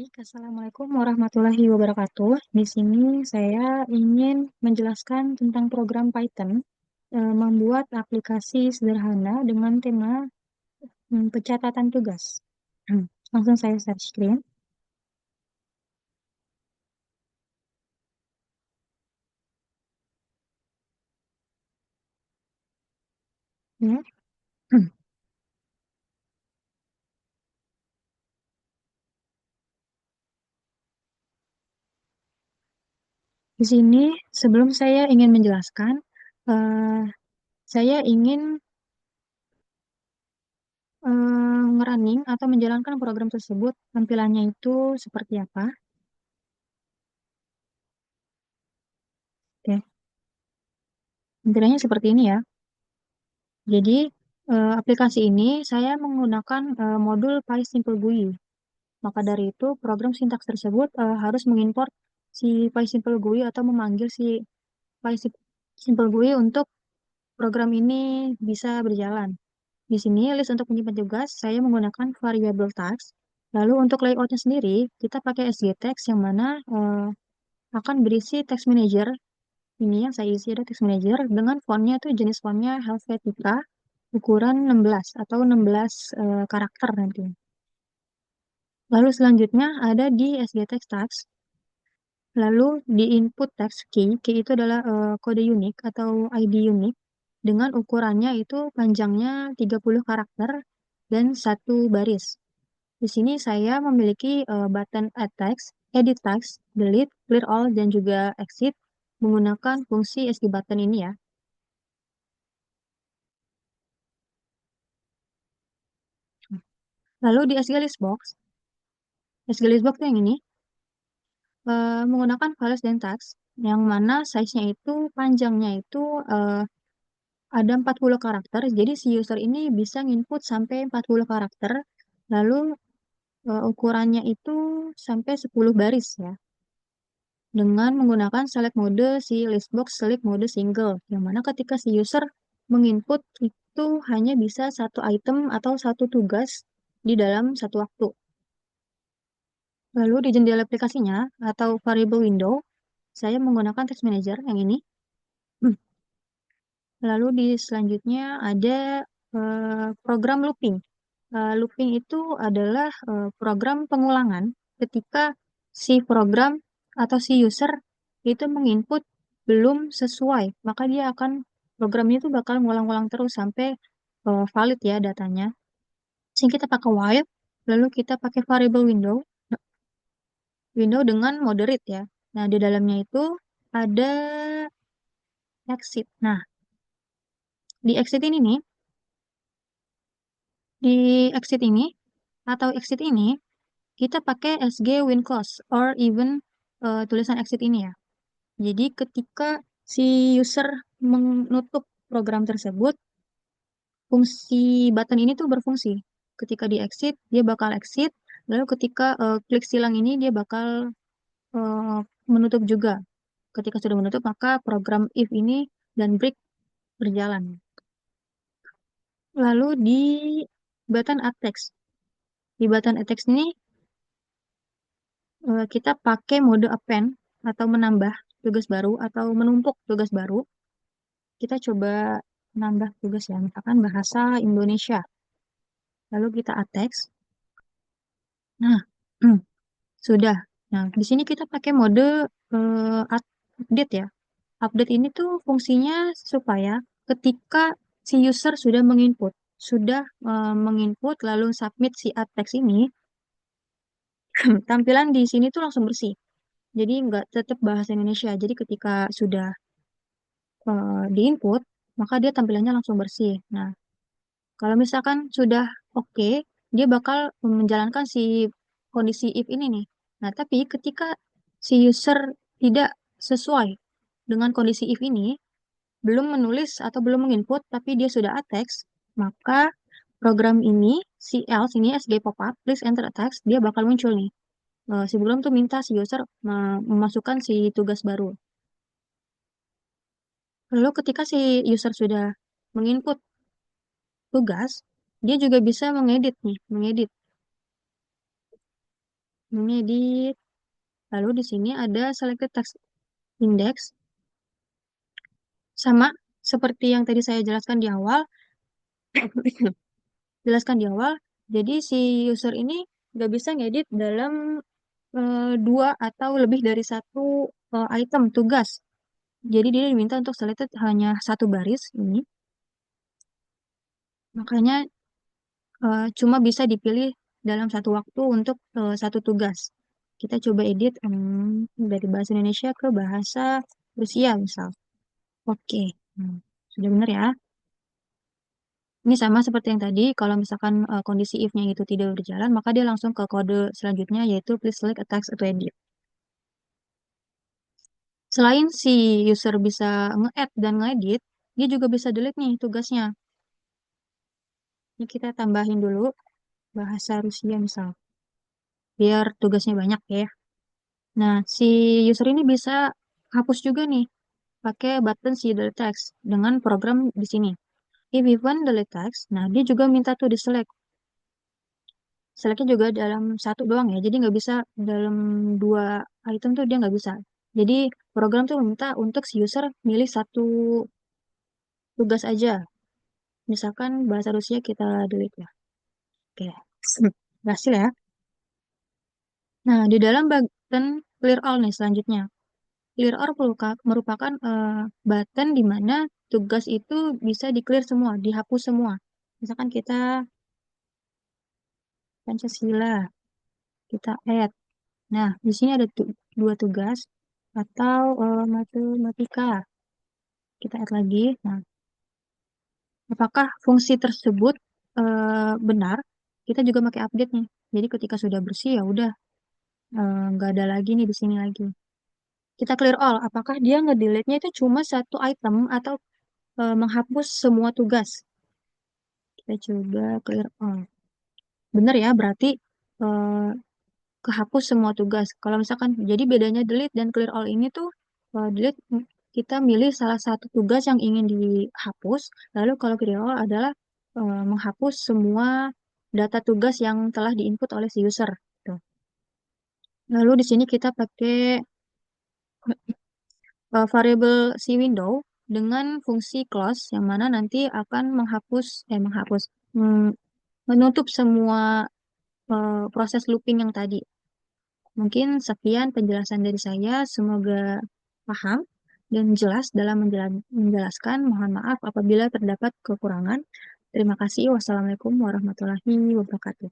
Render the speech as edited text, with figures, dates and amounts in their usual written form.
Baik, Assalamualaikum warahmatullahi wabarakatuh. Di sini saya ingin menjelaskan tentang program Python, membuat aplikasi sederhana dengan tema pencatatan tugas. Langsung saya share screen. Ya. Di sini, sebelum saya ingin menjelaskan, eh, saya ingin ngerunning atau menjalankan program tersebut. Tampilannya itu seperti apa? Oke, tampilannya seperti ini ya. Jadi, aplikasi ini saya menggunakan modul PySimple GUI. Maka dari itu, program sintaks tersebut harus mengimport si PySimple GUI atau memanggil si PySimple GUI untuk program ini bisa berjalan. Di sini, list untuk menyimpan tugas, saya menggunakan variable task. Lalu untuk layoutnya sendiri, kita pakai SGText yang mana akan berisi text manager. Ini yang saya isi ada text manager dengan fontnya itu jenis fontnya Helvetica ukuran 16 atau 16 karakter nanti. Lalu selanjutnya ada di SGText tags. Lalu di input text key itu adalah kode unik atau ID unik dengan ukurannya itu panjangnya 30 karakter dan satu baris. Di sini saya memiliki button add text, edit text, delete, clear all, dan juga exit menggunakan fungsi SD button ini ya. Lalu di SG list box, SG list box yang ini menggunakan files dan tags yang mana size-nya itu panjangnya itu ada 40 karakter. Jadi si user ini bisa nginput sampai 40 karakter. Lalu ukurannya itu sampai 10 baris ya. Dengan menggunakan select mode si listbox select mode single. Yang mana ketika si user menginput itu hanya bisa satu item atau satu tugas di dalam satu waktu. Lalu di jendela aplikasinya atau variable window, saya menggunakan text manager yang ini. Lalu di selanjutnya ada program looping. Looping itu adalah program pengulangan ketika si program atau si user itu menginput belum sesuai, maka dia akan programnya itu bakal ngulang-ulang terus sampai valid ya datanya. Sehingga kita pakai while, lalu kita pakai variable window dengan moderate ya. Nah, di dalamnya itu ada exit. Nah, di exit ini nih, di exit ini atau exit ini kita pakai SG win close or even tulisan exit ini ya. Jadi ketika si user menutup program tersebut, fungsi button ini tuh berfungsi. Ketika di exit, dia bakal exit. Lalu ketika klik silang ini, dia bakal eh, menutup juga. Ketika sudah menutup, maka program if ini dan break berjalan. Lalu di button add text. Di button add text ini kita pakai mode append atau menambah tugas baru atau menumpuk tugas baru. Kita coba nambah tugas ya, misalkan bahasa Indonesia. Lalu kita add text. Nah, sudah. Nah, di sini kita pakai mode update ya. Update ini tuh fungsinya supaya ketika si user sudah menginput lalu submit si add text ini, tampilan di sini tuh langsung bersih. Jadi nggak tetap bahasa Indonesia. Jadi ketika sudah diinput, maka dia tampilannya langsung bersih. Nah, kalau misalkan sudah oke, dia bakal menjalankan si kondisi if ini nih. Nah, tapi ketika si user tidak sesuai dengan kondisi if ini, belum menulis atau belum menginput, tapi dia sudah add text, maka program ini, si else ini SG pop-up, please enter a text, dia bakal muncul nih. Si program tuh minta si user memasukkan si tugas baru. Lalu ketika si user sudah menginput tugas, dia juga bisa mengedit nih, mengedit. mengedit. Lalu di sini ada selected text index, sama seperti yang tadi saya jelaskan di awal. Jelaskan di awal. Jadi si user ini nggak bisa ngedit dalam dua atau lebih dari satu item tugas. Jadi dia diminta untuk selected hanya satu baris ini. Makanya cuma bisa dipilih dalam satu waktu untuk satu tugas. Kita coba edit dari bahasa Indonesia ke bahasa Rusia misal. Oke, sudah benar ya. Ini sama seperti yang tadi, kalau misalkan kondisi if-nya itu tidak berjalan, maka dia langsung ke kode selanjutnya, yaitu please select a text to edit. Selain si user bisa nge-add dan nge-edit, dia juga bisa delete nih tugasnya. Ini kita tambahin dulu bahasa Rusia misal, biar tugasnya banyak ya. Nah, si user ini bisa hapus juga nih, pakai button see delete text dengan program di sini. If even delete text, nah dia juga minta tuh di-select. Selectnya juga dalam satu doang ya, jadi nggak bisa dalam dua item tuh dia nggak bisa. Jadi program tuh minta untuk si user milih satu tugas aja. Misalkan bahasa Rusia kita delete ya. Oke, berhasil ya. Nah, di dalam button clear all nih selanjutnya. Clear all merupakan button di mana tugas itu bisa di-clear semua, dihapus semua. Misalkan kita Pancasila, kita add. Nah, di sini ada dua tugas atau matematika. Kita add lagi. Nah, apakah fungsi tersebut benar? Kita juga pakai update nih. Jadi ketika sudah bersih ya udah nggak ada lagi nih di sini lagi. Kita clear all. Apakah dia ngedelete-nya itu cuma satu item atau menghapus semua tugas? Kita coba clear all. Benar ya, berarti eh, kehapus semua tugas. Kalau misalkan, jadi bedanya delete dan clear all ini tuh, delete kita milih salah satu tugas yang ingin dihapus, lalu kalau clear all adalah menghapus semua data tugas yang telah diinput oleh si user. Tuh. Lalu di sini kita pakai variable si window dengan fungsi close yang mana nanti akan menghapus, mm, menutup semua proses looping yang tadi. Mungkin sekian penjelasan dari saya. Semoga paham dan jelas dalam menjelaskan. Mohon maaf apabila terdapat kekurangan. Terima kasih. Wassalamualaikum warahmatullahi wabarakatuh.